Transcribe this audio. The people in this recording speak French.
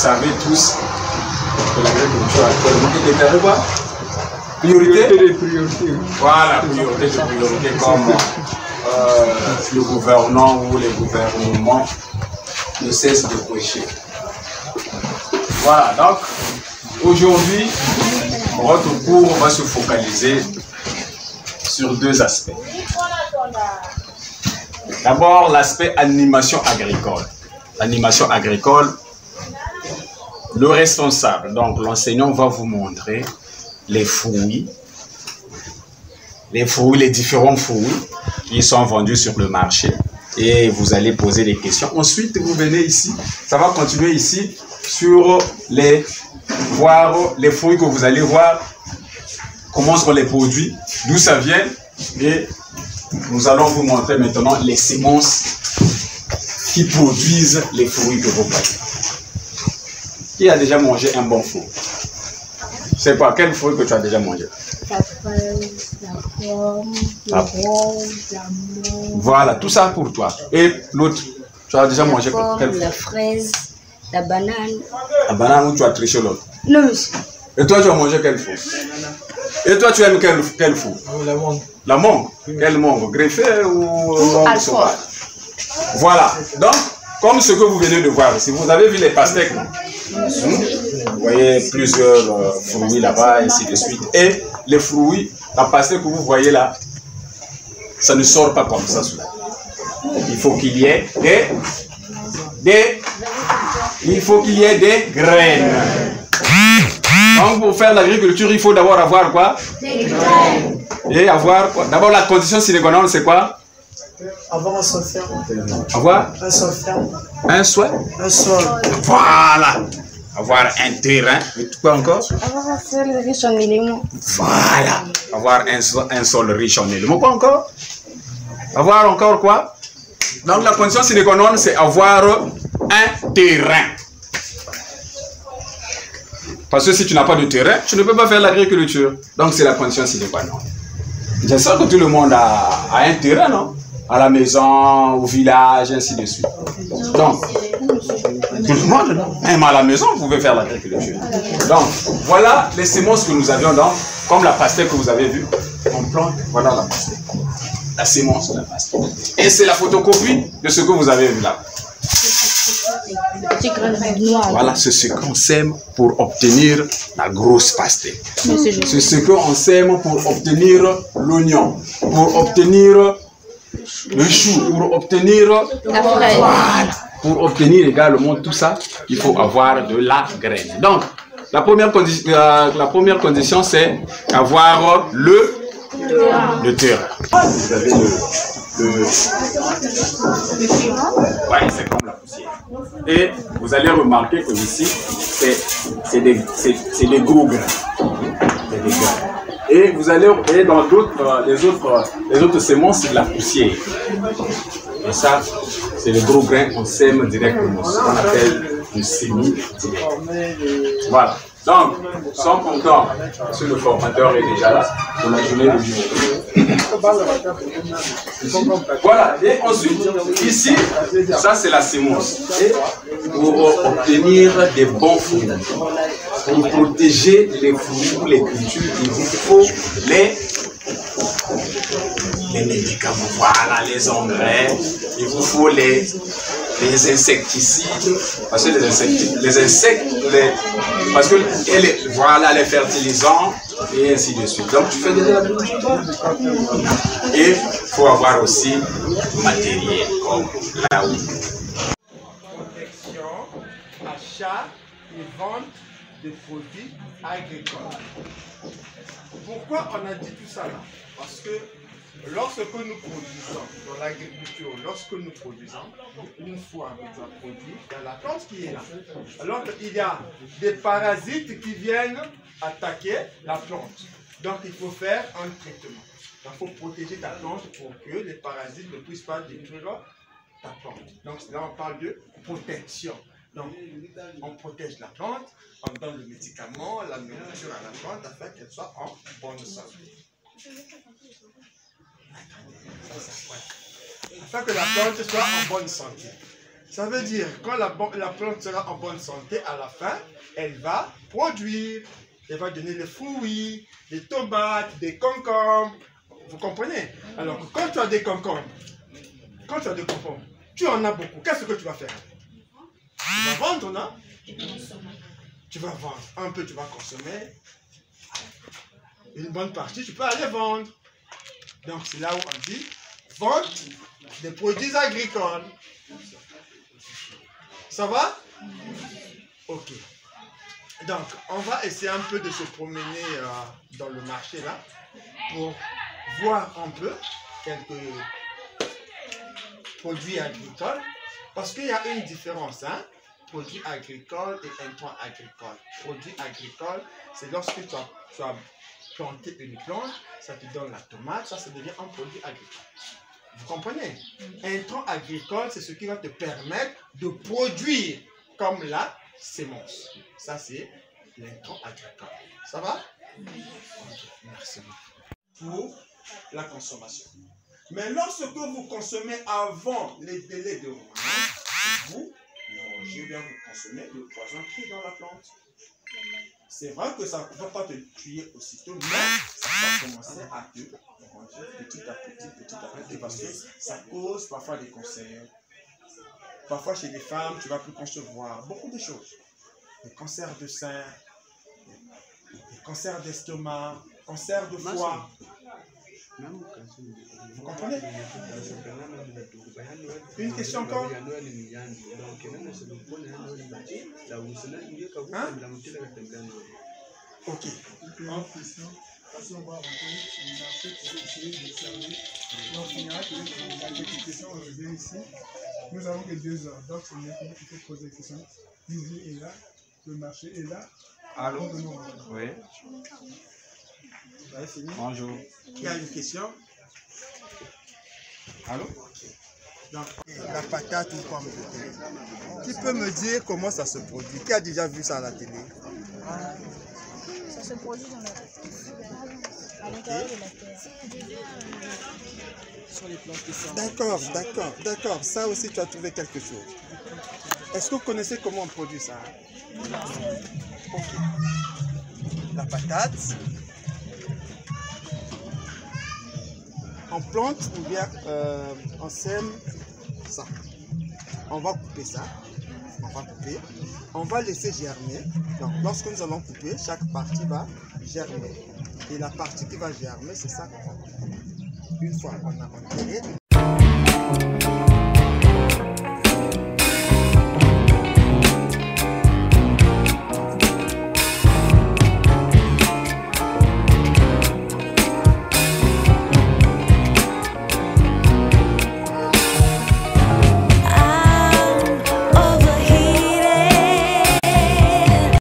savez tous que l'agriculture actuellement est déclarée quoi? Priorité des priorités. Voilà, priorité de priorité comme le gouvernement ou les gouvernements ne cessent de prêcher. Voilà, donc aujourd'hui, votre cours va se focaliser sur deux aspects. D'abord, l'aspect animation agricole. L'animation agricole, le responsable, donc l'enseignant va vous montrer les fruits, les différents fruits qui sont vendus sur le marché et vous allez poser des questions. Ensuite, vous venez ici, ça va continuer ici sur les fruits que vous allez voir, comment sont les produits, d'où ça vient et nous allons vous montrer maintenant les semences qui produisent les fruits que vous voyez. Qui a déjà mangé un bon fruit? C'est quoi? Quel fruit que tu as déjà mangé? La fraise, la pomme, la rose, la mangue. Voilà, tout ça pour toi. Et l'autre, tu as déjà mangé pomme, quel fruit? la fraise, la banane. La banane ou tu as triché l'autre? Non, monsieur. Et toi, tu as mangé quel fruit? Et toi, tu aimes quel fruit? La mangue. La mangue? Quelle mangue? Greffée ou mangue sauvage? Voilà. Donc, comme ce que vous venez de voir ici, vous avez vu les pastèques, non? Vous voyez plusieurs fruits là-bas, ainsi de suite. Et les fruits, la pastèque que vous voyez là, ça ne sort pas comme ça. Il faut qu'il y ait des graines. Donc, pour faire l'agriculture, il faut d'abord avoir quoi? Des graines. Et avoir quoi? D'abord, la condition sine qua non, c'est quoi? Avoir un sol ferme. Avoir Un sol ferme. un sol. Un sol. Voilà. Avoir un terrain. Et quoi encore? Avoir un sol riche en éléments. Voilà. Avoir un sol riche en éléments. Quoi encore? Avoir encore quoi? Donc la condition sine qua non, c'est avoir un terrain. Parce que si tu n'as pas de terrain, tu ne peux pas faire l'agriculture. Donc c'est la condition sine qua non. J'espère que tout le monde a un terrain, non? À la maison, au village, ainsi de suite. Donc, tout le monde, non? Même à la maison, vous pouvez faire l'agriculture. Donc, voilà les semences que nous avions dans, comme la pastèque que vous avez vue. On plante, voilà la pastèque. La sémence de la pastèque. Et c'est la photocopie de ce que vous avez vu là. Voilà, c'est ce qu'on sème pour obtenir la grosse pastèque. C'est ce qu'on sème pour obtenir l'oignon, pour obtenir le chou, pour obtenir La fraise. voilà, pour obtenir également tout ça, il faut avoir de la graine. Donc, la première condition, c'est avoir le terrain. Vous avez ouais, c'est comme la poussière. Et vous allez remarquer que ici, c'est des gros grains. C'est des grains. Et vous allez, et dans les autres semences, c'est de la poussière. Et ça, c'est le gros grain qu'on sème directement. Ce qu'on appelle le semi-direct. Voilà. Donc, sans compter, parce que le formateur est déjà là, pour la journée de voilà. Et ensuite, ici, ça c'est la sémence. Et pour obtenir des bons fruits, pour protéger les fruits ou les cultures, il vous faut les médicaments, voilà, les engrais, il vous faut les insecticides, parce que les insectes, parce que voilà, les fertilisants, et ainsi de suite. Donc tu fais déjà l'agriculture. Et il faut avoir aussi matériel comme là où. Protection, achat et vente des produits agricoles. Pourquoi on a dit tout ça là? Parce que lorsque nous produisons dans l'agriculture, une fois que tu as produit, il y a la plante qui est là. Alors il y a des parasites qui viennent attaquer la plante. Donc il faut faire un traitement. Il faut protéger ta plante pour que les parasites ne puissent pas détruire ta plante. Donc là on parle de protection. Donc on protège la plante, on donne le médicament, la nourriture à la plante afin qu'elle soit en bonne santé. Afin que la plante soit en bonne santé. Ça veut dire quand la plante sera en bonne santé, à la fin, elle va produire. Elle va donner les fruits, des tomates, des concombres. Vous comprenez? Alors, quand tu as des concombres, tu en as beaucoup. Qu'est-ce que tu vas faire? Tu vas vendre, non? Tu vas vendre. Un peu, tu vas consommer. Une bonne partie, tu peux aller vendre. Donc, c'est là où on dit vente des produits agricoles. Ça va? Ok. Donc, on va essayer un peu de se promener dans le marché là pour voir un peu quelques produits agricoles. Parce qu'il y a une différence, hein? Produits agricoles et intrants agricoles. Produits agricoles, c'est lorsque tu as planté une plante, ça te donne la tomate, ça devient un produit agricole. Vous comprenez? Intrant agricole, c'est ce qui va te permettre de produire comme la sémence. Ça, c'est l'intrant agricole. Ça va? Merci beaucoup. Pour la consommation. Mais lorsque vous consommez avant les délais de roulement, vous mangez bien, vous consommez le poison qui est dans la plante. C'est vrai que ça ne va pas te tuer aussitôt, mais ça va commencer à te manger petit à petit, parce que ça cause parfois des cancers. Parfois chez les femmes, tu vas plus concevoir beaucoup de choses. Des cancers de sein, des cancers d'estomac, cancers de foie. Vous comprenez? Une question encore? Hein? Ok. Si on va rentrer sur le marché pour essayer de servir, donc on ira peut-être quelques questions, on revient ici. Nous avons que 2 heures, donc c'est maintenant qu'il faut poser des questions. Lizzie est là, le marché est là. Allô? Oui. Vous avez fini? Bonjour. Il y a une question? Allô? Donc, la patate ou pomme de terre. Qui peut me dire comment ça se produit? Qui a déjà vu ça à la télé? Ça se produit dans la à l'intérieur de la terre. Sur les plantes. D'accord. Ça aussi, tu as trouvé quelque chose. Est-ce que vous connaissez comment on produit ça? Ok. La patate, on plante ou bien on sème ça. On va couper ça. On va laisser germer. Donc, lorsque nous allons couper, chaque partie va germer. Et la partie qui va germer, c'est ça qu'on va couper. Une fois qu'on a enterré.